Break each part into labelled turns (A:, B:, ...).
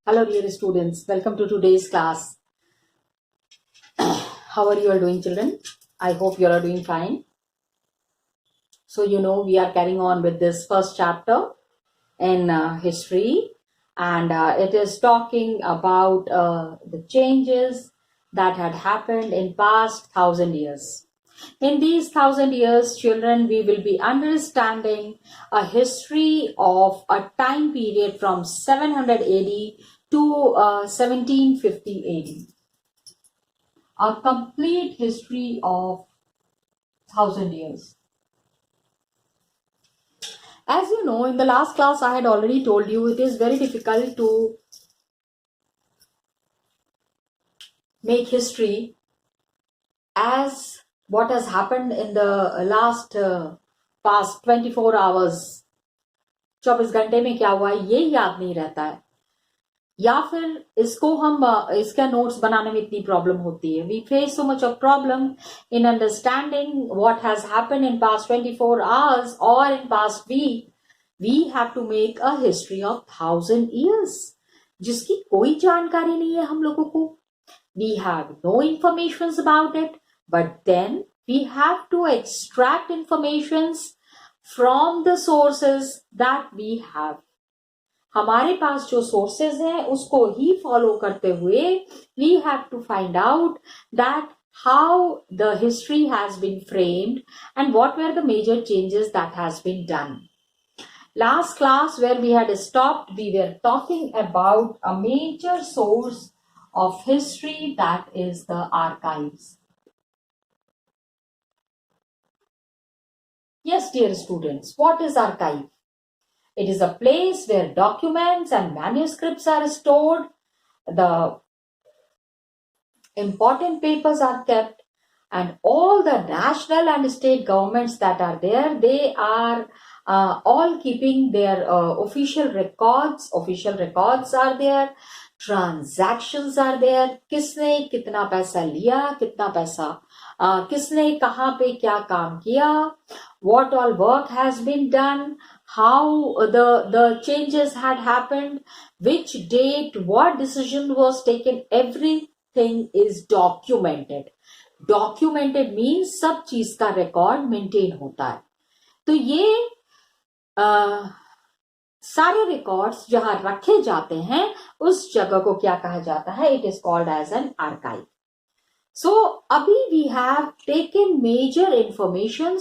A: Hello, dear students. Welcome to today's class. How are you all doing, children? I hope you all are doing fine. So, we are carrying on with this first chapter in history, and it is talking about the changes that had happened in past 1,000 years. In these 1,000 years, children, we will be understanding a history of a time period from 700 AD to 1750 AD. A complete history of 1,000 years. As you know, in the last class I had already told you it is very difficult to make history as what has happened in the last past 24 hours. 24 घंटे में क्या हुआ ये याद नहीं रहता है, या फिर इसको हम इसका नोट्स बनाने में इतनी प्रॉब्लम होती है. We face so much of problem in understanding what has happened in past 24 hours और in past week. We have to make a history of 1,000 years जिसकी कोई जानकारी नहीं है हम लोगों को. We have no information about it, but then we have to extract information from the sources that we have. हमारे पास जो सोर्सेज हैं उसको ही फॉलो करते हुए we have to find out that how the history has been framed and what were the major changes that has been done. Last class where we had stopped, we were talking about a major source of history, that is the archives. Yes, dear students, what is archive? It is a place where documents and manuscripts are stored, the important papers are kept, and all the national and state governments that are there, they are all keeping their official records. Official records are there, transactions are there. किसने कितना पैसा लिया, कितना पैसा किसने कहाँ पे क्या काम किया, what all work has been done, how the changes had happened, which date, what decision was taken, everything is documented. Documented means सब चीज का record maintain होता है. तो ये सारे रिकॉर्ड्स जहां रखे जाते हैं उस जगह को क्या कहा जाता है? It is called as an archive. So अभी we have taken major information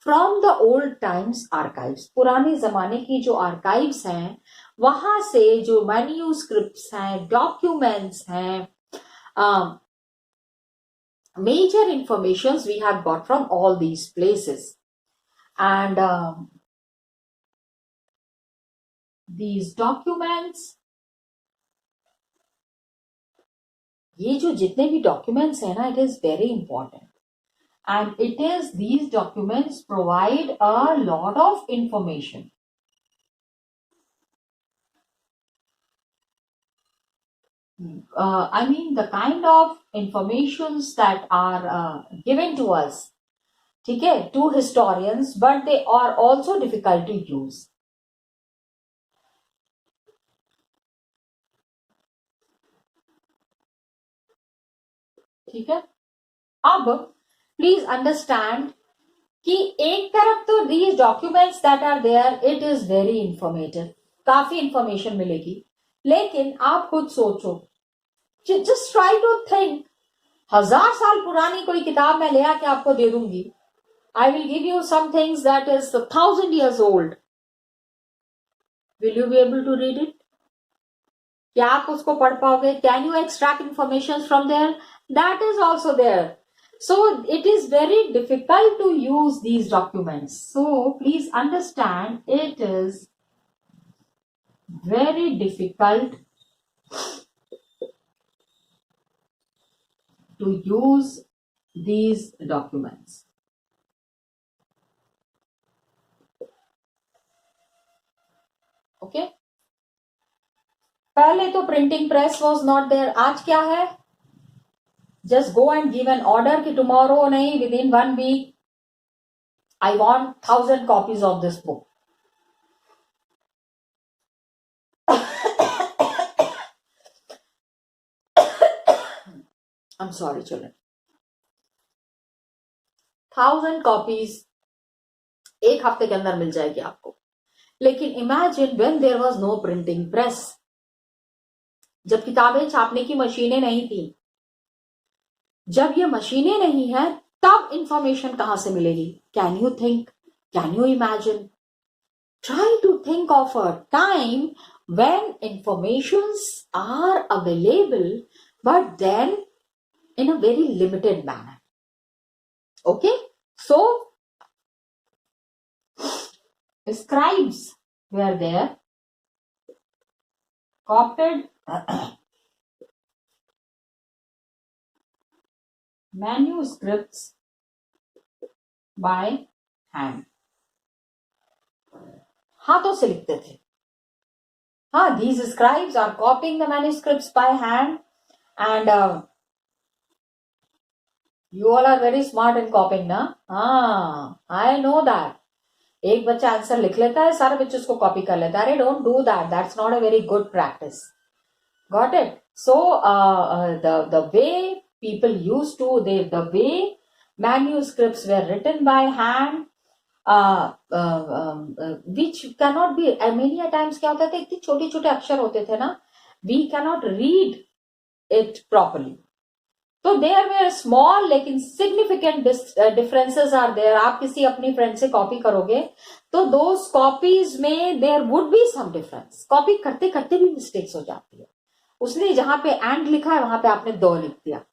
A: from the old times archives. पुराने जमाने की जो आर्काइव्स हैं वहां से जो मैन्यूस्क्रिप्ट्स हैं, डॉक्यूमेंट्स हैं, major information we have got from all these places. And these documents, ये जो जितने भी डॉक्यूमेंट्स हैं ना, it is very important and it is these documents provide a lot of information. I mean the kind of informations that are given to us, ठीक है, to historians, but they are also difficult to use. ठीक है. अब please understand कि एक तरफ तो these documents that are there, it is very informative, काफी इंफॉर्मेशन मिलेगी. लेकिन आप खुद सोचो, जस्ट ट्राई टू थिंक, 1,000 साल पुरानी कोई किताब मैं ले आके आपको दे दूंगी. I will give you some things that is 1,000 years old. Will you be able to read it? क्या आप उसको पढ़ पाओगे? Can you extract information from there? That is also there. So it is very difficult to use these documents. So please understand, it is very difficult to use these documents. Okay? पहले तो printing press was not there. आज क्या है? Just go and give an order कि tomorrow नहीं, within 1 week I want 1,000 copies of this book. I'm sorry, children. 1000 copies एक हफ्ते के अंदर मिल जाएगी आपको. लेकिन imagine when there was no printing press, जब किताबें छापने की मशीनें नहीं थी, जब ये मशीनें नहीं है, तब इंफॉर्मेशन कहां से मिलेगी? Can you think? Can you imagine? Try to think of a time when informations are available, but then in a very limited manner. Okay, so scribes were there, copied manuscripts by hand. हाथों से लिखते थे. हाँ, these scribes are copying the manuscripts by hand, and you all are very smart in copying, na? हाँ, I know that. एक बच्चा answer लिख लेता है, सारे बच्चे उसको कॉपी कर लेता है. अरे don't do that, that's not a very good practice. Got it? So the way people used to, the way manuscripts were written by hand, which cannot be, many a times क्या होता था, इतने छोटे छोटे अक्षर होते थे ना, we cannot read it properly. तो देयर वेयर स्मॉल लेकिन सिग्निफिकेंट डिफरेंसेस आर देयर. आप किसी अपनी फ्रेंड से कॉपी करोगे तो दोस कॉपीज में there would be some difference. Copy करते करते भी मिस्टेक्स हो जाती है. उसने जहां पे एंड लिखा है वहां पे आपने दो लिख दिया.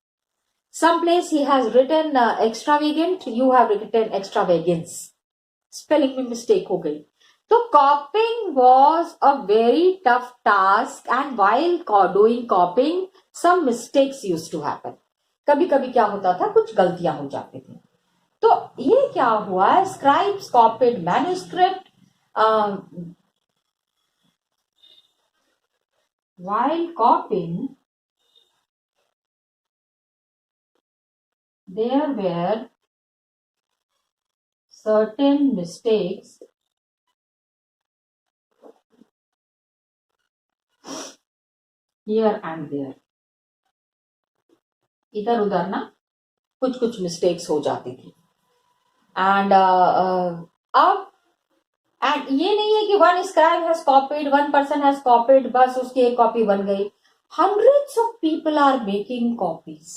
A: Some place he has written extravagant, you have written extravagance. Spelling में मिस्टेक हो गई. तो copying was a very tough task, and while doing copying some mistakes used to happen. कभी कभी क्या होता था, कुछ गलतियां हो जाती थी. तो ये क्या हुआ, scribes copied manuscript while copying. There were certain mistakes here and there. इधर उधर ना कुछ कुछ मिस्टेक्स हो जाती थी. एंड अब एंड ये नहीं है कि one scribe has copied, one person has copied, बस उसकी एक कॉपी बन गई. Hundreds of people are making copies.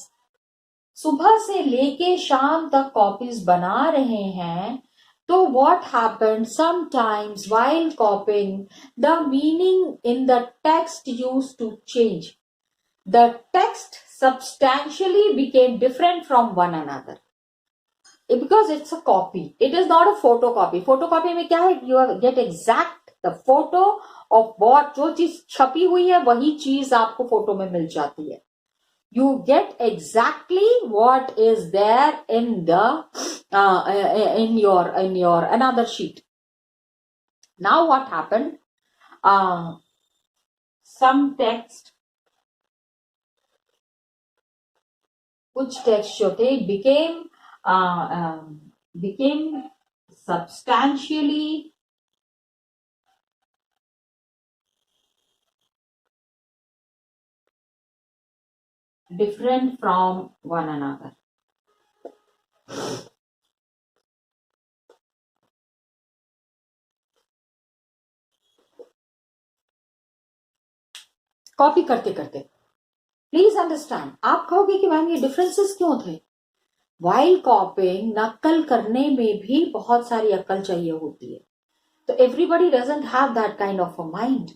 A: सुबह से लेके शाम तक कॉपीज बना रहे हैं. तो what happened, sometimes while copying, the meaning in the text used to change. The text substantially became different from one another. Because it's a copy. It is not a photocopy. Photocopy में क्या है, you get exact the photo of what, जो चीज छपी हुई है वही चीज आपको फोटो में मिल जाती है. You get exactly what is there in the in your another sheet. Now what happened? Some text, कुछ text जो थे became substantially different from one another. Copy करते करते प्लीज अंडरस्टैंड. आप कहोगे कि मैम ये डिफरेंसेस क्यों थे? वाइल कॉपिंग, नकल करने में भी बहुत सारी अक्ल चाहिए होती है. तो everybody doesn't have that kind of a mind.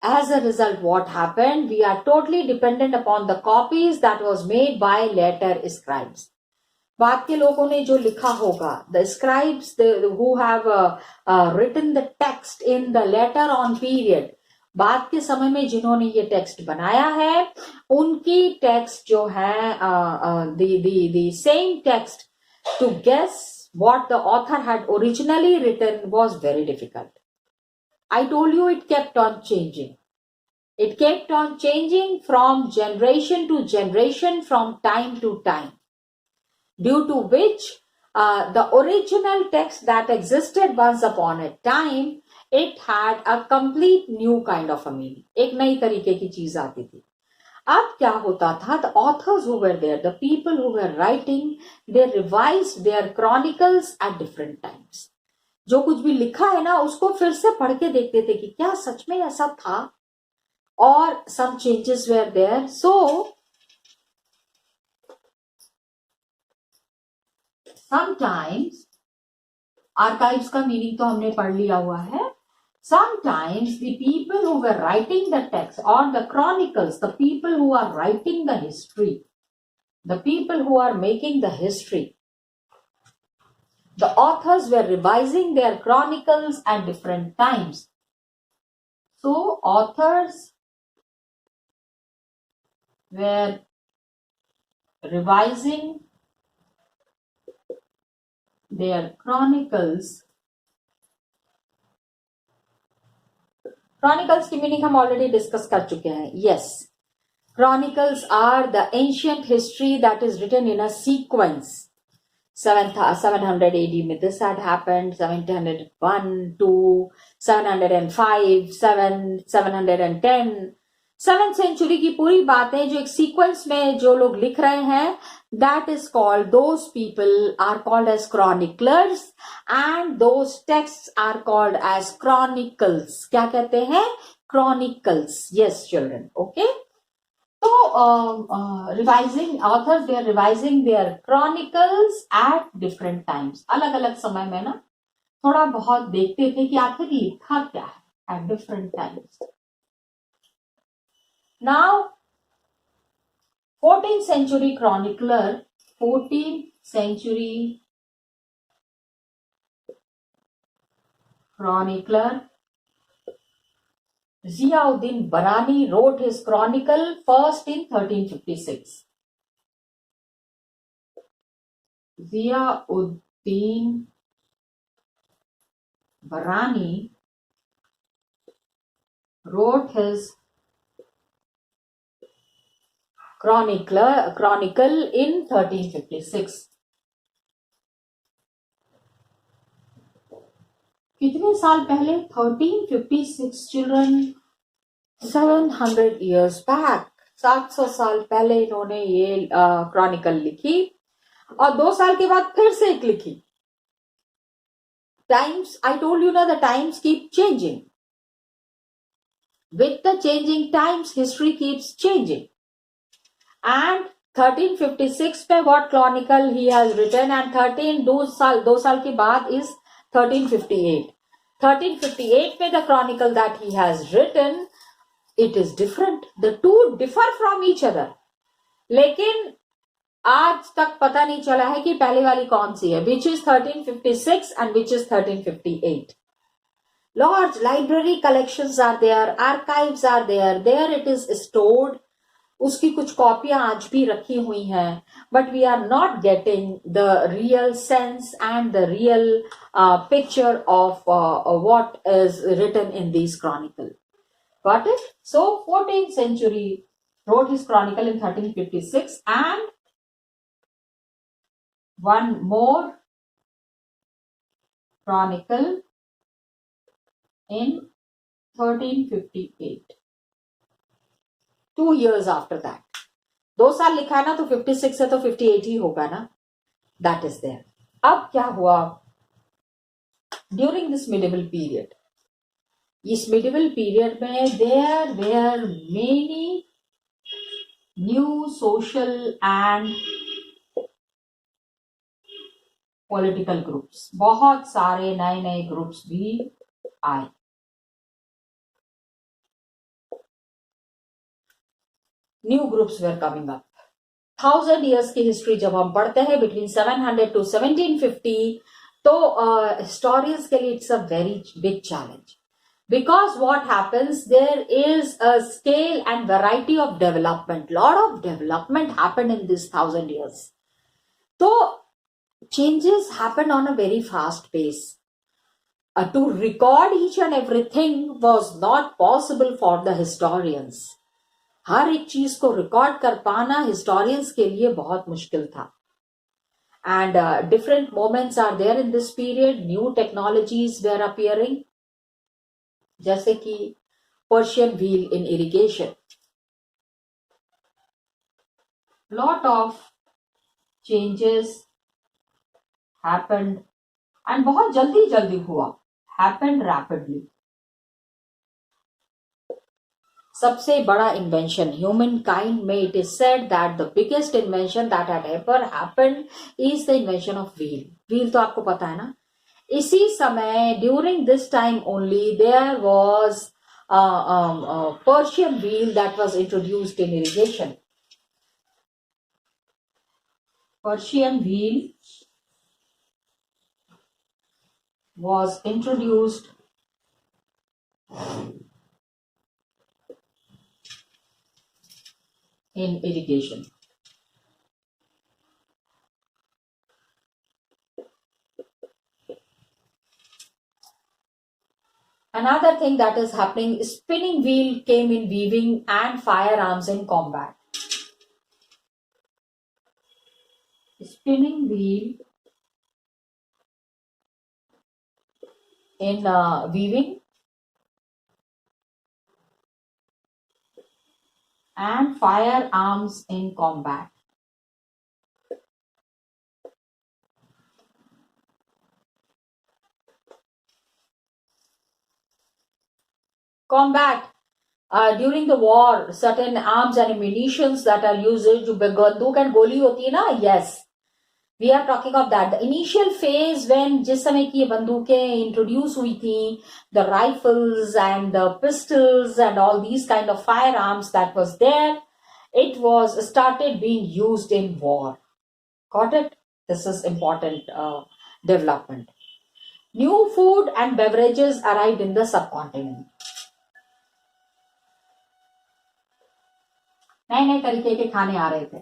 A: As a result, what happened? We are totally dependent upon the copies that was made by later scribes. बाद के लोगों ने जो लिखा होगा, the scribes who have written the text in the later on period, बाद के समय में जिन्होंने ये टेक्स्ट बनाया है, उनकी टेक्स्ट जो है the same text, to guess what the author had originally written was very difficult. I told you it kept on changing. It kept on changing from generation to generation, from time to time, due to which the original text that existed once upon a time, it had a complete new kind of a meaning. एक नई तरीके की चीज आती थी. अब क्या होता था, the authors who were there, the people who were writing, they revised their chronicles at different times. जो कुछ भी लिखा है ना, उसको फिर से पढ़ के देखते थे कि क्या सच में ऐसा था, और some changes were there. So sometimes archives का मीनिंग तो हमने पढ़ लिया हुआ है. Sometimes the people who were writing the text or the chronicles, the people who are writing the history, the people who are making the history, the authors were revising their chronicles at different times. So authors were revising their chronicles. Chronicles की meaning हम already discuss कर चुके हैं. Yes, chronicles are the ancient history that is written in a sequence. 700 AD में this had happened, 701, 2, 705, 7, 710. 7th century की पूरी बातें जो एक सीक्वेंस में जो लोग लिख रहे हैं, that is called, those people are called as chroniclers, and those texts are called as chronicles. क्या कहते हैं? Chronicles. Yes, children. Okay. So, revising authors, they are revising their chronicles at different times. अलग अलग समय में ना थोड़ा बहुत देखते थे कि आखिर लिखा क्या है at different times. Now, 14th century chronicler, 14th century chronicler Ziauddin Barani wrote his chronicle first in 1356. Ziauddin Barani wrote his chronicle in 1356. कितने साल पहले? 1356 children, 700 years back. 700 साल पहले इन्होंने ये क्रॉनिकल लिखी, और 2 साल के बाद फिर से एक लिखी. Times, I told you ना, the times keep changing. With the changing times, history keeps changing. And 1356 पे what chronicle he has written, and 2 साल के बाद is 1358. 1358 पे the chronicle that he has written, it is different. The two differ from each other. लेकिन आज तक पता नहीं चला है कि पहले वाली कौन सी है, which is 1356 and which is 1358. Large library collections are there, archives are there, there it is stored. उसकी कुछ कॉपियां आज भी रखी हुई हैं, but we are not getting the real sense and the real picture of what is written in these chronicles. Got it? So 14th century wrote his chronicle in 1356, and one more chronicle in 1358. 2 years after that. 2 साल लिखा है ना, तो 56 है तो 58 ही होगा ना. That is there. अब क्या हुआ? During this medieval period, इस medieval period में there were many new social and political groups. बहुत सारे नए नए ग्रुप्स भी आए. New groups were coming up. 1000 years की हिस्ट्री जब हम पढ़ते हैं between 700 to 1750, तो historians के लिए it's a very big challenge, because what happens, there is a scale and variety of development. Lot of development happened in this 1000 years. So changes happened on a very fast pace. To record each and everything was not possible for the historians. हर एक चीज को record कर पाना historians के लिए बहुत मुश्किल था. And different moments are there in this period. New technologies were appearing, जैसे कि Persian wheel in irrigation. lot of changes happened and बहुत जल्दी जल्दी हुआ, happened rapidly. सबसे बड़ा invention humankind made, it is said that the biggest invention that had ever happened is the invention of wheel. Wheel तो आपको पता है ना. इसी समय during this time only there was a Persian wheel that was introduced in irrigation. Persian wheel was introduced in irrigation. Another thing that is happening, spinning wheel came in weaving and firearms in combat. Spinning wheel in weaving and firearms in combat. Combat. During the war, certain arms and ammunitions that are used, जो बंदूक and गोली होती है ना, yes, we are talking of that. The initial phase when जिस समय की ये बंदूकें introduce हुई थी, the rifles and the pistols and all these kind of firearms that was there, it was started being used in war. Got it? This is important development. New food and beverages arrived in the subcontinent. नए नए तरीके के खाने आ रहे थे.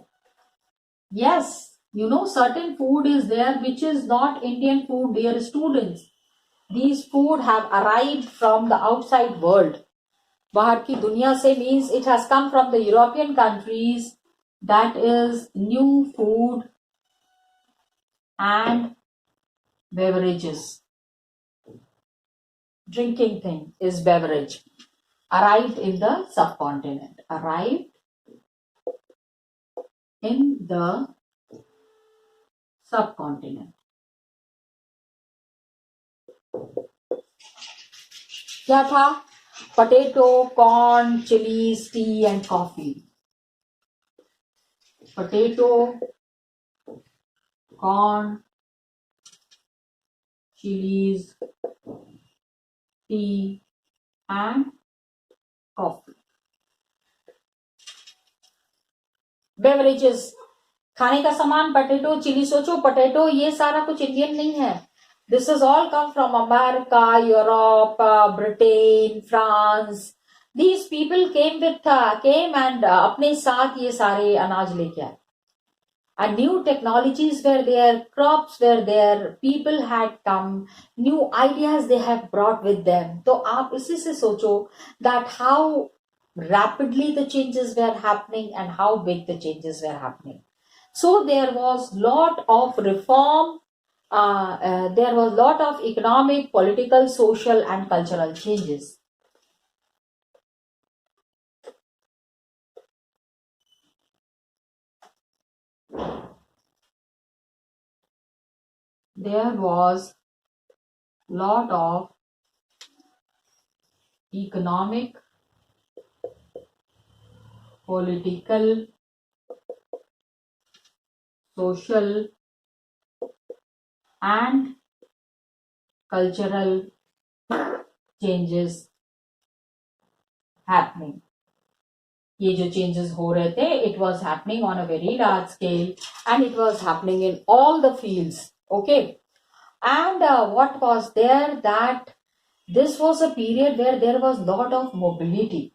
A: Yes, you know, certain food is there which is not Indian food, dear students. These food have arrived from the outside world. बाहर की दुनिया से means it has come from the European countries. That is new food and beverages. Drinking thing is beverage. Arrived in the subcontinent. Arrived in the subcontinent. क्या था? Potato, corn, chilies, tea and coffee. Potato, corn, chilies, tea and coffee. Beverages. खाने का सामान potato, chili. सोचो potato ये सारा कुछ Indian नहीं है. This is all come from America, Europe, Britain, France. These people came and अपने साथ ये सारे अनाज लेके आए. And new technologies were there, crops were there, people had come, new ideas they have brought with them. तो आप इसी से सोचो that how rapidly the changes were happening and how big the changes were happening. So there was lot of reform, there was lot of economic, political, social and cultural changes. There was lot of economic, political, social and cultural changes happening. ये जो changes हो रहे थे, it was happening on a very large scale and it was happening in all the fields. Okay. And what was there, that this was a period where there was lot of mobility.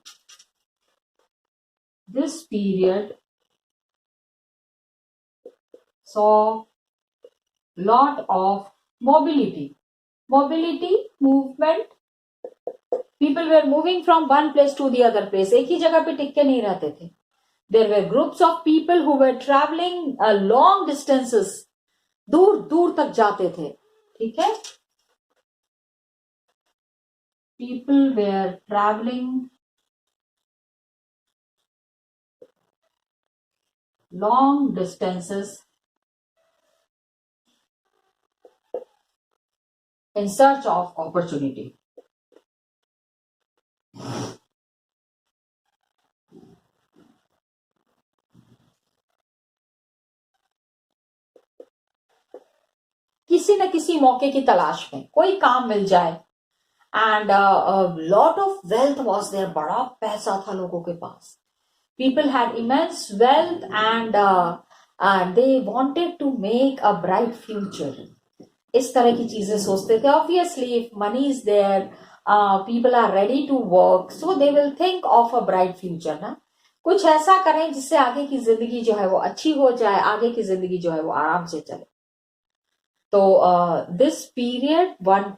A: This period saw lot of mobility. Mobility, movement. People were moving from one place to the other place. एक ही जगह पे टिक के नहीं रहते थे. There were groups of people who were traveling long distances. दूर दूर तक जाते थे. ठीक है? People were traveling long distances in search of opportunity. किसी न किसी मौके की तलाश में कोई काम मिल जाए. And a lot of wealth was there. बड़ा पैसा था लोगों के पास. People had immense wealth and they wanted to make a bright future. इस तरह की चीजें सोचते थे. Obviously, if money is there, people are ready to work, so they will think of a bright future. ना कुछ ऐसा करें जिससे आगे की जिंदगी जो है वो अच्छी हो जाए, आगे की जिंदगी जो है वो आराम से चले. तो this period, one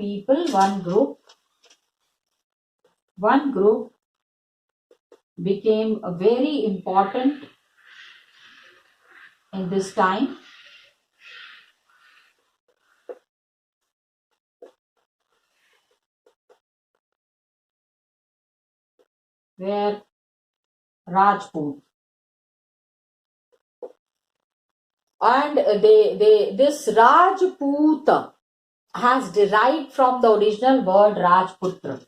A: group became very important in this time. Where Rajput, and this Rajput has derived from the original word Rajputra,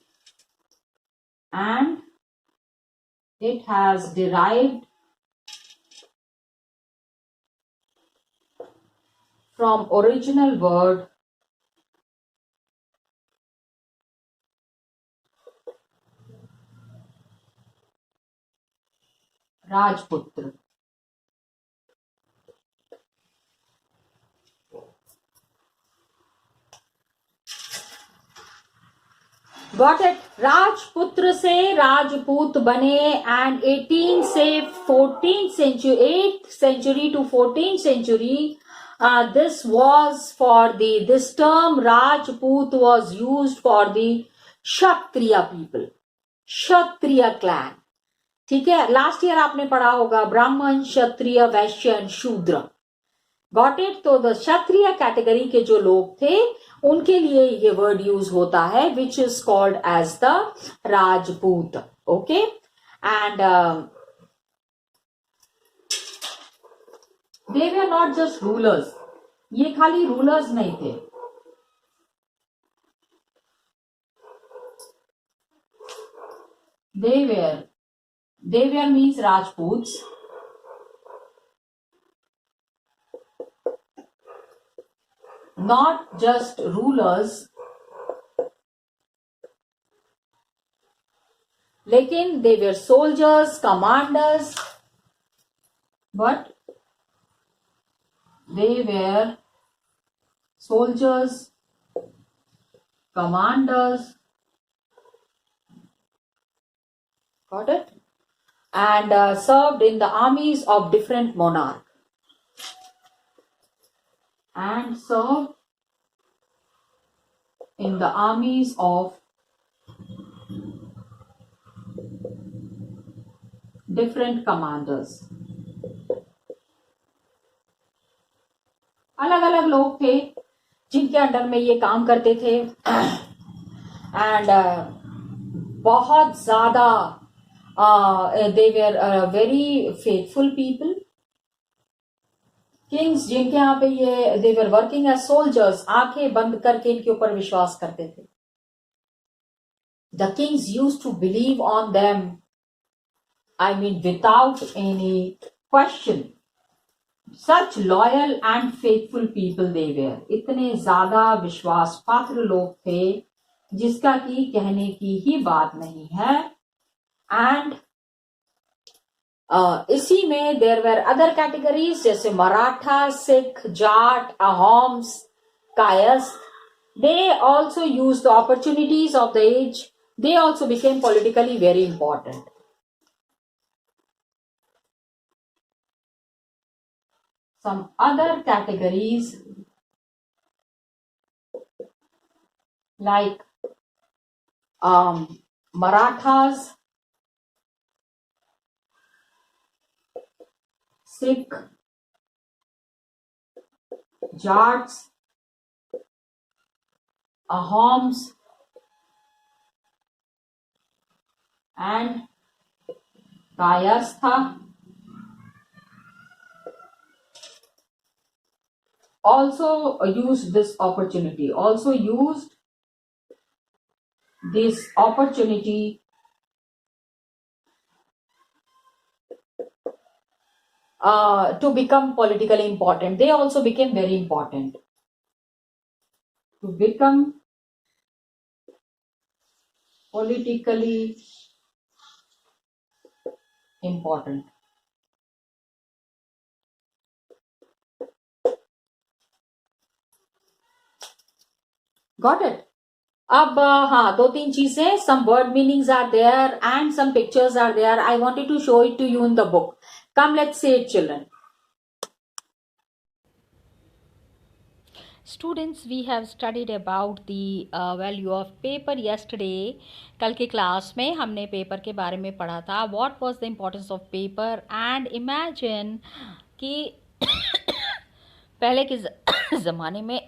A: and it has derived from original word Rajputra. Got it? राजपुत्र से राजपूत बने and 18 से 14th century, 8th century to 14th century, this was for this term Rajput was used for the Kshatriya people, Kshatriya clan. ठीक है. Last year आपने पढ़ा होगा ब्राह्मण, क्षत्रिय, वैश्य एंड शूद्र. Got it? तो द क्षत्रिय कैटेगरी के जो लोग थे उनके लिए ये वर्ड यूज होता है which is called as the Rajput. Okay. And they were not just rulers. ये खाली रूलर्स नहीं थे. They were means Rajputs. Not just rulers, लेकिन they were soldiers, commanders, but they were soldiers, commanders. Got it? And served in the armies of different monarchs. And served in the armies of different commanders. अलग अलग लोग थे जिनके under में ये काम करते थे. एंड बहुत ज्यादा they were very faithful people. Kings जिनके यहाँ पे ये they were working as soldiers, आंखें बंद करके इनके ऊपर विश्वास करते थे. The kings used to believe on them, I mean without any question. Such loyal and faithful people they were. इतने ज्यादा विश्वास पात्र लोग थे जिसका कि कहने की ही बात नहीं है. एंड इसी में देयर वर अदर कैटेगरीज जैसे Maratha, Sikh, Jat, Ahoms, Kayastha. They also use the opportunities of the age. They also became politically very important. Some other categories like Marathas, Sikh, Jats, Ahoms, and Kayastha. also used this opportunity, to become politically important. They also became very important. To become politically important. Got it? अब हाँ, दो तीन चीजें, some word meanings are there and some pictures are there. I wanted to show it to you in the book. Come, let's say it, children.
B: Students, we have studied about the value of paper yesterday. कल के class में हमने paper के बारे में पढ़ा था. What was the importance of paper? And imagine कि पहले के ज़माने में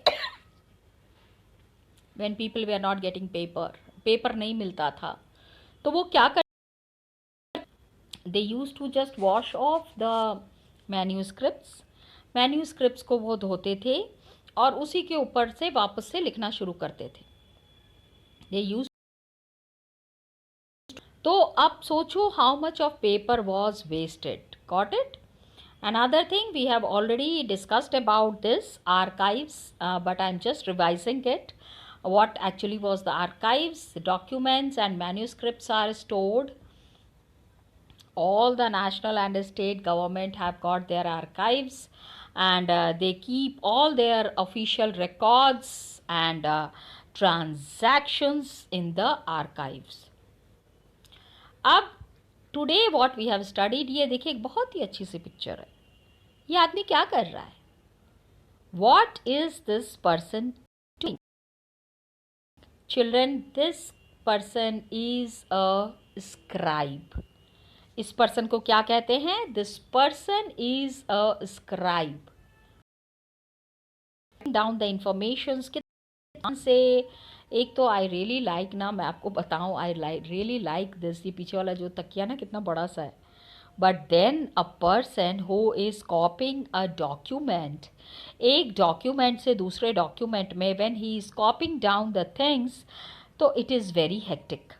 B: when people were not getting paper नहीं मिलता था, तो वो क्या कर, they used to just wash off the manuscripts को वो धोते थे और उसी के ऊपर से वापस से लिखना शुरू करते थे. They used. तो अब सोचो how much of paper was wasted. Got it? Another thing, we have already discussed about this archives, but I'm just revising it. What actually was the archives? The documents and manuscripts are stored. All the national and state government have got their archives, and they keep all their official records and transactions in the archives. अब today what we have studied, ये देखिए एक बहुत ही अच्छी सी picture है. ये आदमी क्या कर रहा है? What is this person doing? Children, this person is a scribe. इस पर्सन को क्या कहते हैं? This person is a scribe. Down the information के से एक तो आई रियली लाइक ना, मैं आपको बताऊं, आई रियली लाइक दिस. ये पीछे वाला जो तकिया ना कितना बड़ा सा है. But then a person who is copying a document, एक डॉक्यूमेंट से दूसरे डॉक्यूमेंट में when he is copying down the things, तो इट इज़ वेरी हेक्टिक.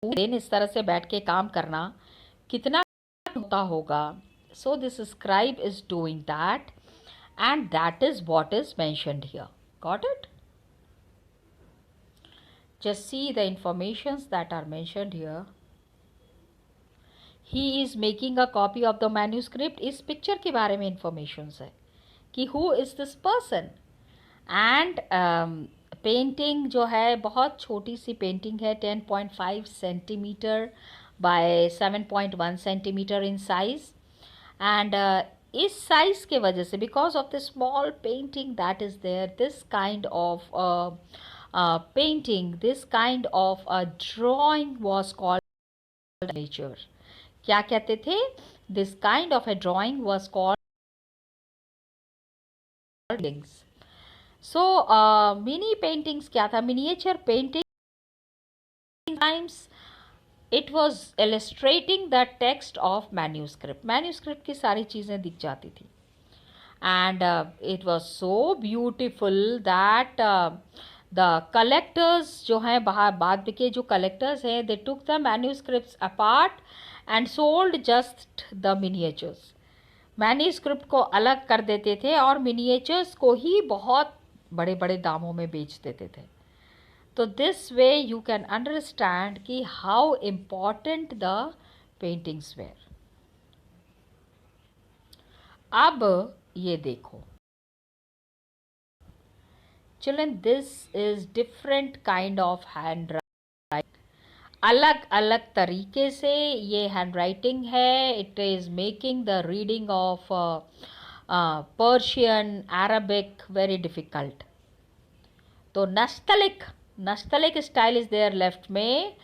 B: पूरे दिन इस तरह से बैठ के काम करना कितना होता होगा. So this scribe is doing that, and that is what is mentioned here. Got it? Just see the informations that are mentioned here. He is making a copy of the manuscript. इस picture के बारे में informations है कि who is this person. and painting जो है बहुत छोटी सी पेंटिंग है, 10.5 centimetre by 7.1 centimetre in size. And इस साइज के वजह से, because of the small painting that is there, this kind of painting, this kind of a drawing was called nature. क्या कहते थे? This kind of a drawing was called. So mini paintings क्या था? Miniature painting times it was illustrating the text of manuscript की सारी चीज़ें दिख जाती थी. And it was so beautiful that the collectors जो हैं, बाद के जो कलेक्टर्स हैं, they took the manuscripts apart and sold just the miniatures. Manuscript को अलग कर देते थे और मिनिएचर्स को ही बहुत बड़े बड़े दामों में बेच देते थे. तो this way you can understand कि how important the paintings were. अब ये देखो children, this is different kind of hand writing. अलग अलग तरीके से ये हैंड राइटिंग है. It is making the reading of Persian, Arabic very difficult. तो Nastaliq style is there left में.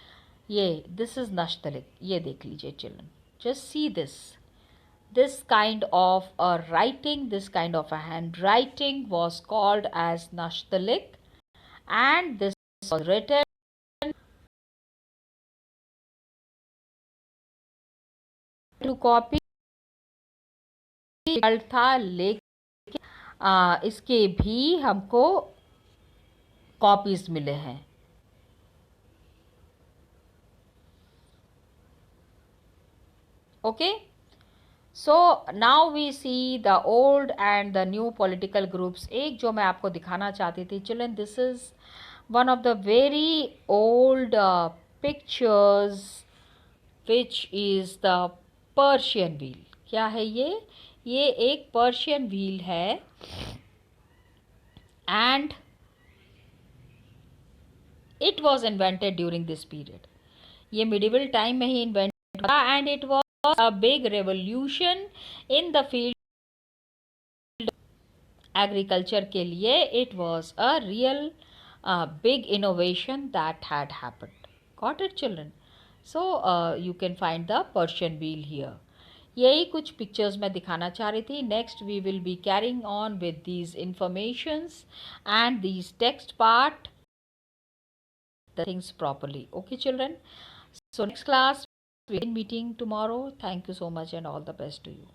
B: ये दिस इज नस्तलिक. ये देख लीजिए children, just see this kind of a writing, this kind of a handwriting was called as Nastaliq, and this was written to copy था, लेकिन इसके भी हमको कॉपीज मिले हैं. Okay, so now we see the old and the new political groups. एक जो मैं आपको दिखाना चाहती थी children, this is one of the very old pictures which is the Persian wheel. क्या है ये एक पर्शियन व्हील है and it was invented during this period. ये medieval time में ही invent हुआ and it was a big revolution in the field agriculture के लिए. It was a real big innovation that had happened. Got it children? So you can find the Persian wheel here. यही कुछ pictures मैं दिखाना चाह रही थी. Next we will be carrying on with these informations and these text part the things properly. Okay children, so next class we'll be meeting tomorrow. Thank you so much and all the best to you.